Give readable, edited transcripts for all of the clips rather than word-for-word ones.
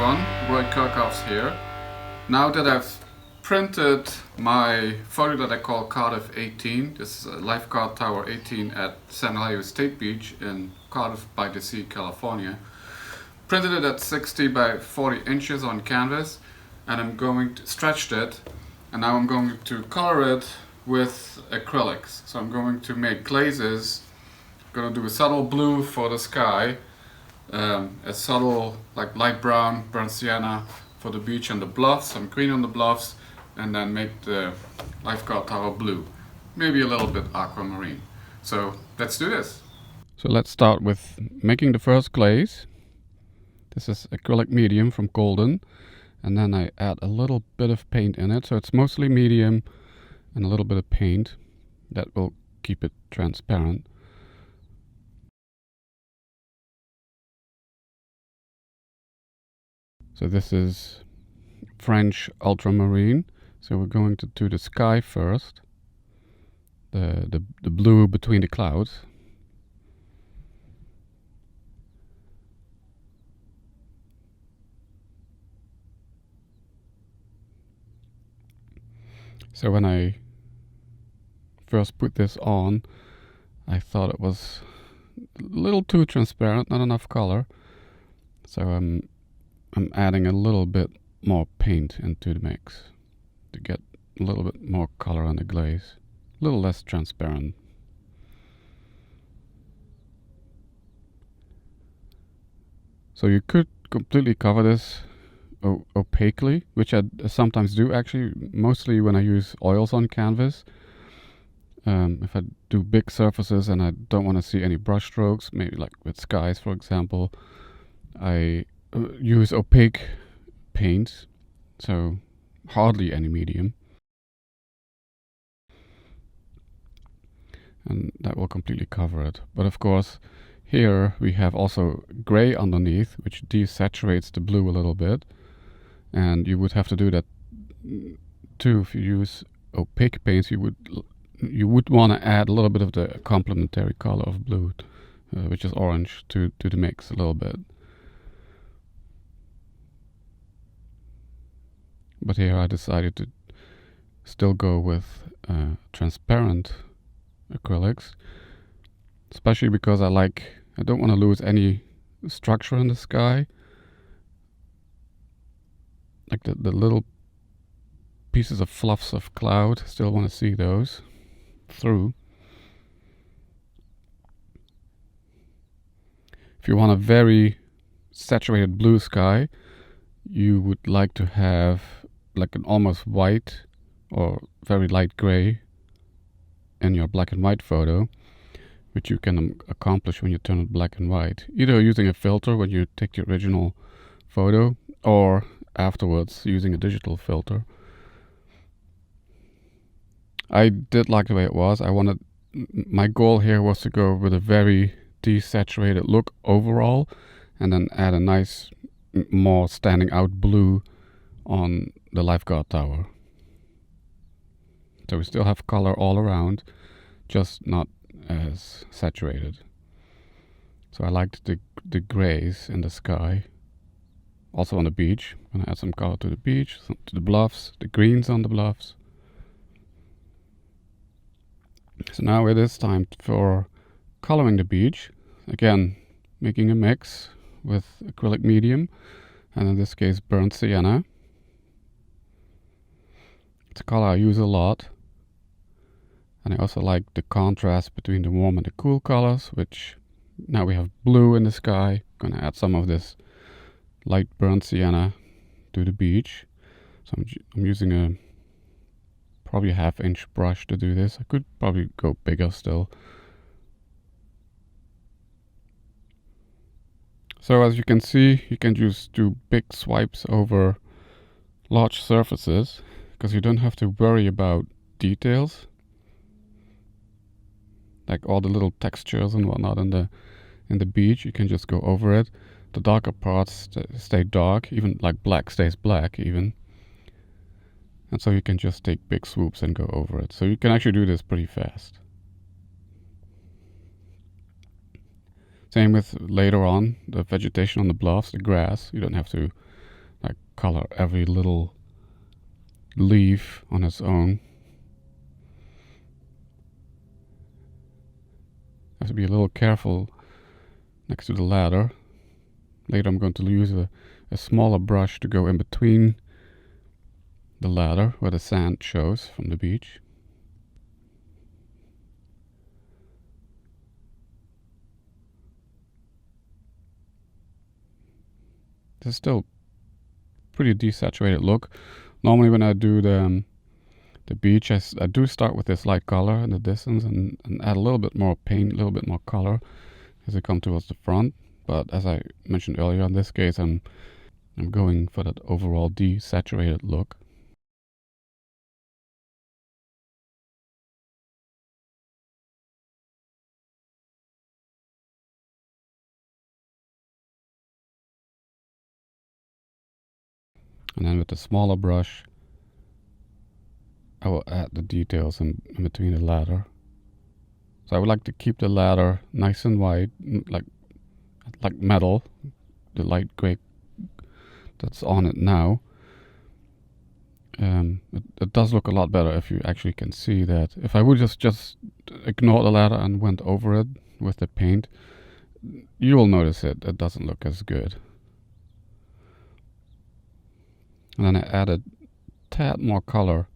everyone, Roy Kerckhoffs here. Now that I've printed my photo that I call Cardiff 18, this is a lifeguard tower 18 at San Elijo State Beach in Cardiff-by-the-Sea, California. Printed it at 60 by 40 inches on canvas, and I'm going to stretch it, and now I'm going to color it with acrylics. So I'm going to make glazes. I'm going to do a subtle blue for the sky, a subtle like light brown, burnt sienna for the beach and the bluffs, some green on the bluffs, and then make the lifeguard tower blue, maybe a little bit aquamarine. So let's do this. So let's start with making the first glaze. This is acrylic medium from Golden, and then I add a little bit of paint in it, so it's mostly medium and a little bit of paint. That will keep it transparent. So this is French ultramarine. So we're going to do the sky first, the blue between the clouds. So when I first put this on, I thought it was a little too transparent, not enough color. So I'm adding a little bit more paint into the mix to get a little bit more color on the glaze, a little less transparent. So you could completely cover this opaquely, which I sometimes do actually, mostly when I use oils on canvas. If I do big surfaces and I don't want to see any brush strokes, maybe like with skies for example, I use opaque paints, so hardly any medium, and that will completely cover it. But of course here we have also gray underneath, which desaturates the blue a little bit, and you would have to do that too. If you use opaque paints, you would want to add a little bit of the complementary color of blue, which is orange, to the mix a little bit. But here I decided to still go with transparent acrylics, especially because I don't want to lose any structure in the sky. Like the little pieces of fluffs of cloud, still want to see those through. If you want a very saturated blue sky, you would like to have like an almost white or very light gray in your black and white photo, which you can accomplish when you turn it black and white, either using a filter when you take the original photo or afterwards using a digital filter. I did like the way it was. My goal here was to go with a very desaturated look overall, and then add a nice, more standing out blue on the lifeguard tower. So we still have color all around, just not as saturated. So I liked the grays in the sky. Also on the beach, I'm gonna add some color to the beach, to the bluffs, the greens on the bluffs. So now it is time for coloring the beach. Again, making a mix with acrylic medium, and in this case burnt sienna. It's a color I use a lot, and I also like the contrast between the warm and the cool colors, which now we have blue in the sky. I'm gonna add some of this light burnt sienna to the beach. So I'm using a probably a 1/2 inch brush to do this. I could probably go bigger still. So as you can see, you can just do big swipes over large surfaces, because you don't have to worry about details, like all the little textures and whatnot in the beach. You can just go over it. The darker parts stay dark, even like black stays black even. And so you can just take big swoops and go over it. So you can actually do this pretty fast. Same with later on, the vegetation on the bluffs, the grass. You don't have to color every little leaf on its own. Have to be a little careful next to the ladder. Later I'm going to use a smaller brush to go in between the ladder where the sand shows from the beach. This is still pretty desaturated look. Normally when I do the beach, I do start with this light color in the distance and add a little bit more paint, a little bit more color as I come towards the front. But as I mentioned earlier, in this case I'm going for that overall desaturated look. And then with the smaller brush, I will add the details in between the ladder. So I would like to keep the ladder nice and white, like metal, the light gray that's on it now. It does look a lot better if you actually can see that. If I would just ignore the ladder and went over it with the paint, you will notice it doesn't look as good. And then I added tad more color,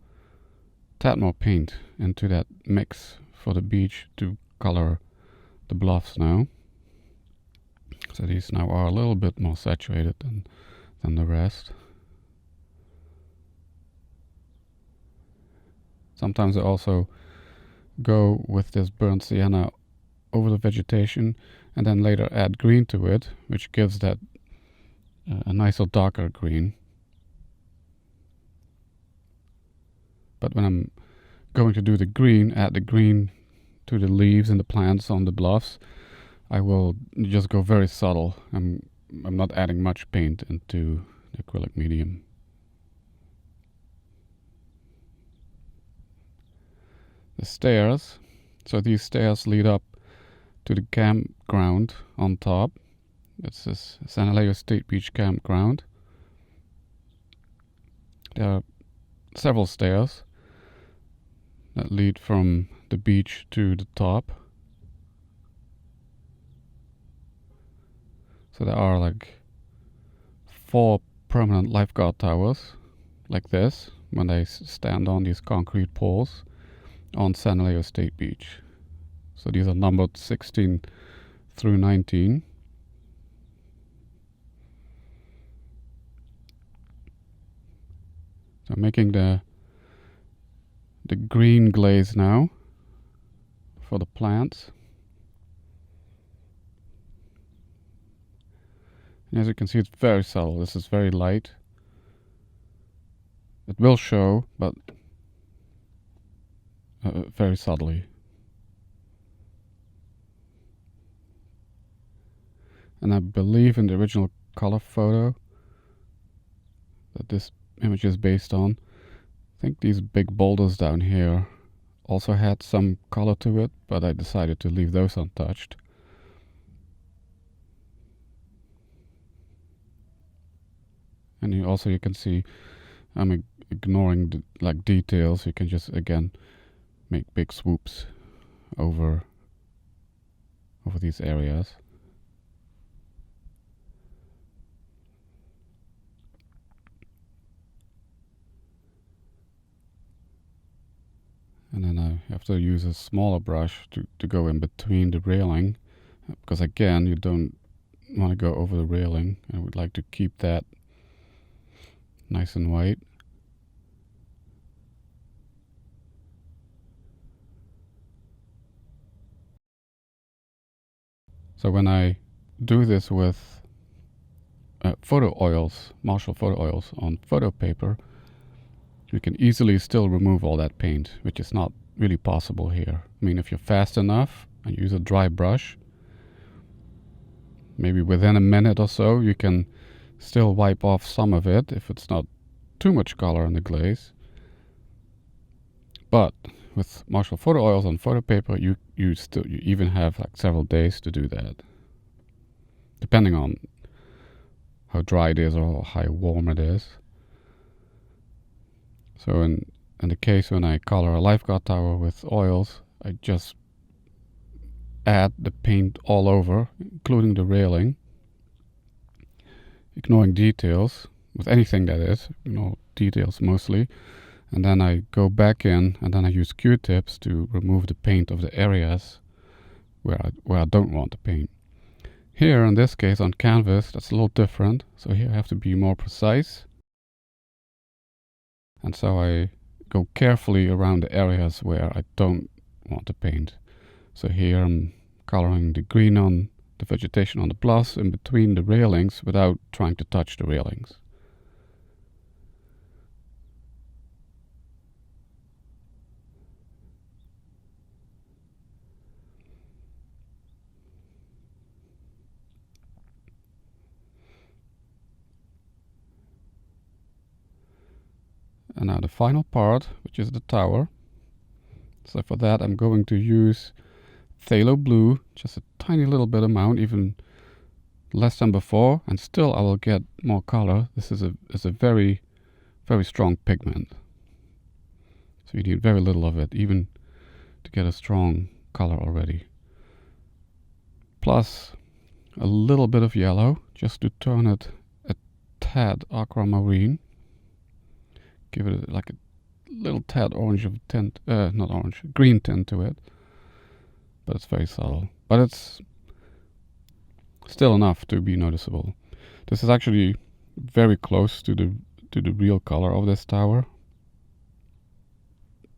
tad more paint into that mix for the beach to color the bluffs now. So these now are a little bit more saturated than the rest. Sometimes I also go with this burnt sienna over the vegetation and then later add green to it, which gives that a nicer darker green. But when I'm going to do the green, add the green to the leaves and the plants on the bluffs, I will just go very subtle. I'm not adding much paint into the acrylic medium. The stairs. So these stairs lead up to the campground on top. It's this San Elijo State Beach campground. There are several stairs that lead from the beach to the top. So there are like 4 permanent lifeguard towers like this when they stand on these concrete poles on San Elijo State Beach. So these are numbered 16 through 19. So I'm making the green glaze now for the plants. And as you can see, it's very subtle. This is very light. It will show, but very subtly. And I believe in the original color photo that this image is based on, I think these big boulders down here also had some color to it, but I decided to leave those untouched. And you can see I'm ignoring the details. You can just again make big swoops over these areas. And then I have to use a smaller brush to go in between the railing, because again you don't want to go over the railing. I would like to keep that nice and white. So when I do this with photo oils, Marshall photo oils on photo paper, you can easily still remove all that paint, which is not really possible here. I mean, if you're fast enough and use a dry brush, maybe within a minute or so, you can still wipe off some of it if it's not too much color in the glaze. But with Marshall photo oils on photo paper, you even have like several days to do that, depending on how dry it is or how warm it is. So in the case when I color a lifeguard tower with oils, I just add the paint all over, including the railing, ignoring details, with anything that is, details mostly. And then I go back in and then I use Q-tips to remove the paint of the areas where I don't want the paint. Here, in this case, on canvas, that's a little different. So here I have to be more precise. And so I go carefully around the areas where I don't want to paint. So here I'm coloring the green on the vegetation on the bluffs in between the railings without trying to touch the railings. And now the final part, which is the tower. So for that I'm going to use phthalo blue, just a tiny little bit amount, even less than before, and still I will get more color. This is a very, very strong pigment. So you need very little of it, even to get a strong color already. Plus a little bit of yellow, just to turn it a tad aquamarine. Give it like a little tad orange of tint, not orange, green tint to it. But it's very subtle. But it's still enough to be noticeable. This is actually very close to the real color of this tower.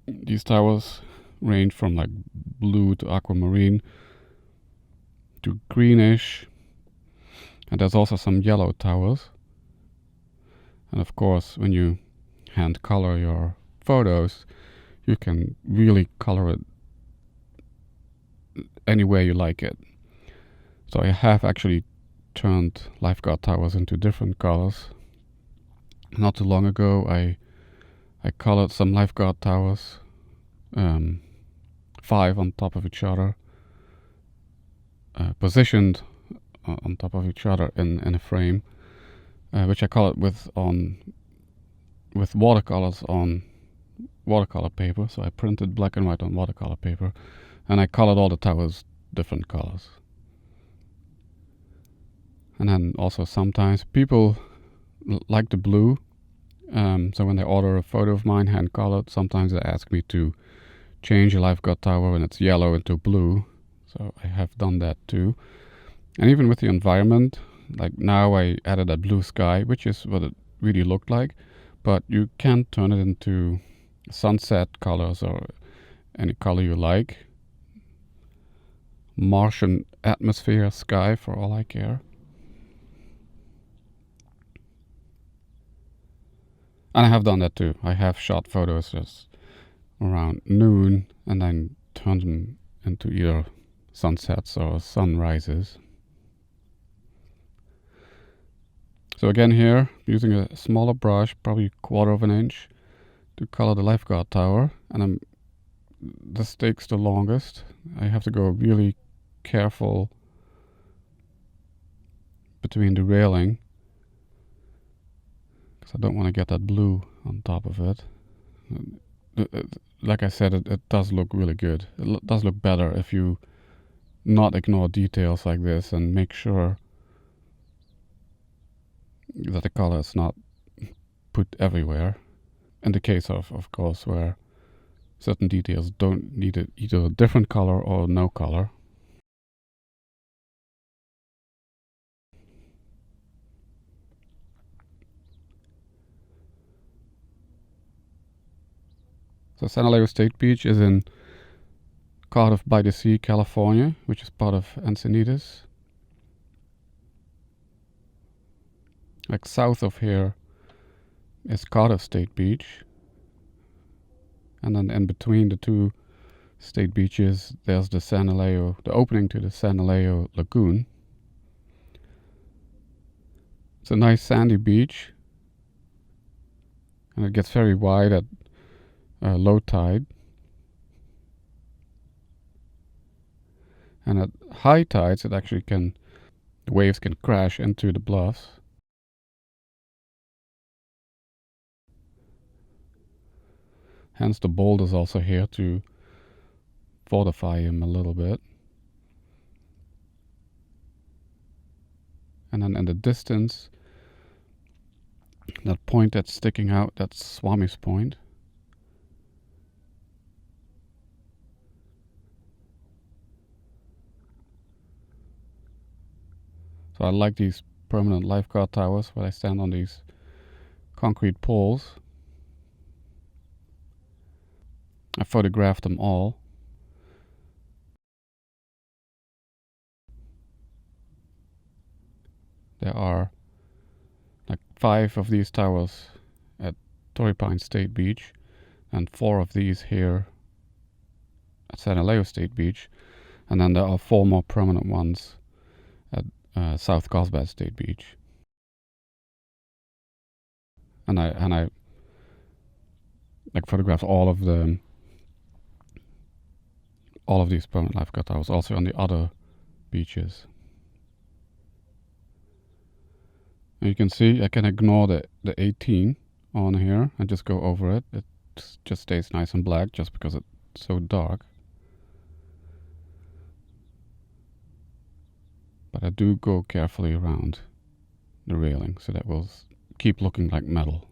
These towers range from like blue to aquamarine to greenish. And there's also some yellow towers. And of course, when you hand color your photos, you can really color it any way you like it. So I have actually turned lifeguard towers into different colors. Not too long ago I colored some lifeguard towers, 5 on top of each other, positioned on top of each other in a frame, which I colored with watercolors on watercolor paper. So I printed black and white on watercolor paper, and I colored all the towers different colors. And then also sometimes people like the blue, so when they order a photo of mine hand colored, sometimes they ask me to change a lifeguard tower when it's yellow into blue. So I have done that too. And even with the environment, like now I added a blue sky, which is what it really looked like. But you can turn it into sunset colors or any color you like. Martian atmosphere sky for all I care. And I have done that too. I have shot photos just around noon and then turned them into either sunsets or sunrises. So again here, using a smaller brush, probably 1/4 of an inch, to color the lifeguard tower. And this takes the longest. I have to go really careful between the railing, because I don't want to get that blue on top of it. Like I said, it does look really good. It does look better if you not ignore details like this and make sure that the color is not put everywhere. In the case of course, where certain details don't need either a different color or no color. So San Elijo State Beach is in Cardiff-by-the-Sea, California, which is part of Encinitas. Like south of here is Cardiff State Beach. And then in between the two state beaches, there's the opening to the San Elijo Lagoon. It's a nice sandy beach, and it gets very wide at low tide. And at high tides, the waves can crash into the bluffs. Hence the bolt is also here to fortify him a little bit. And then in the distance, that point that's sticking out, that's Swami's point. So I like these permanent lifeguard towers where I stand on these concrete poles. I photographed them all. There are like 5 of these towers at Torrey State Beach and 4 of these here at San Elijo State Beach, and then there are 4 more permanent ones at South Carlsbad State Beach. And I like photographed all of these permanent lifeguard towers, also on the other beaches. And you can see I can ignore the 18 on here and just go over it. It just stays nice and black just because it's so dark. But I do go carefully around the railing so that will keep looking like metal.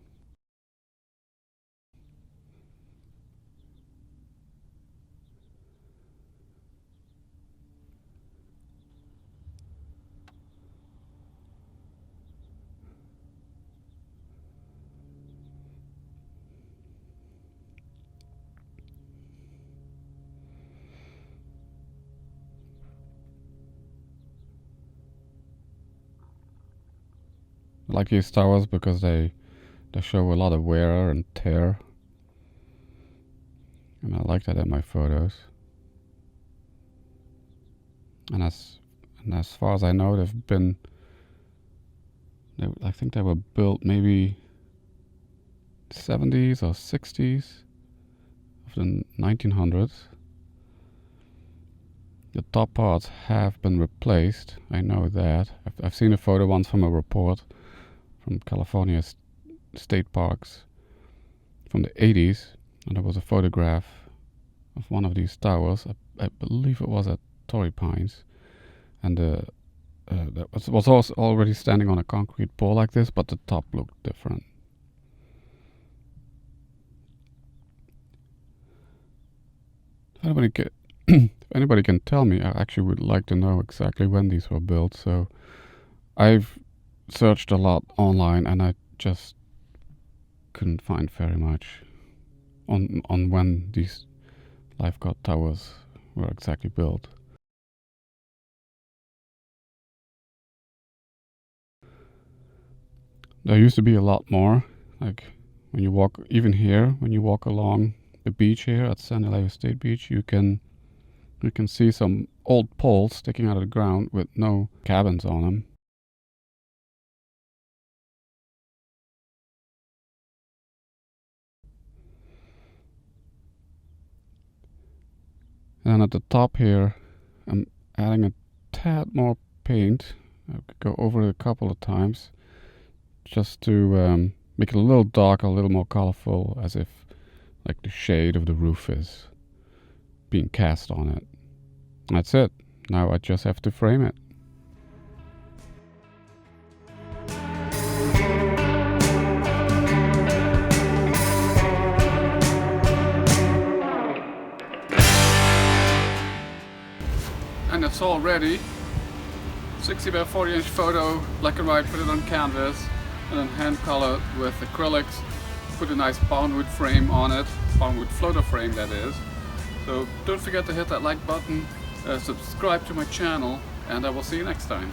I like these towers because they show a lot of wear and tear, and I like that in my photos. And as far as I know, I think they were built maybe 70s or 60s of the 1900s. The top parts have been replaced, I know that. I've seen a photo once from a report from California state parks from the 80s, and there was a photograph of one of these towers. I believe it was at Torrey Pines, and that was also already standing on a concrete pole like this, but the top looked different. If anybody can tell me, I actually would like to know exactly when these were built. So I've searched a lot online and I just couldn't find very much on when these lifeguard towers were exactly built. There used to be a lot more, like when you walk, even here, when you walk along the beach here at San Elijo State Beach, you can see some old poles sticking out of the ground with no cabins on them. And then at the top here, I'm adding a tad more paint. I could go over it a couple of times just to make it a little darker, a little more colorful, as if like the shade of the roof is being cast on it. That's it. Now I just have to frame it. And it's all ready. 60 by 40 inch photo, black and white, put it on canvas, and then hand colored with acrylics. Put a nice boundwood frame on it, boundwood floater frame that is. So don't forget to hit that like button, subscribe to my channel, and I will see you next time.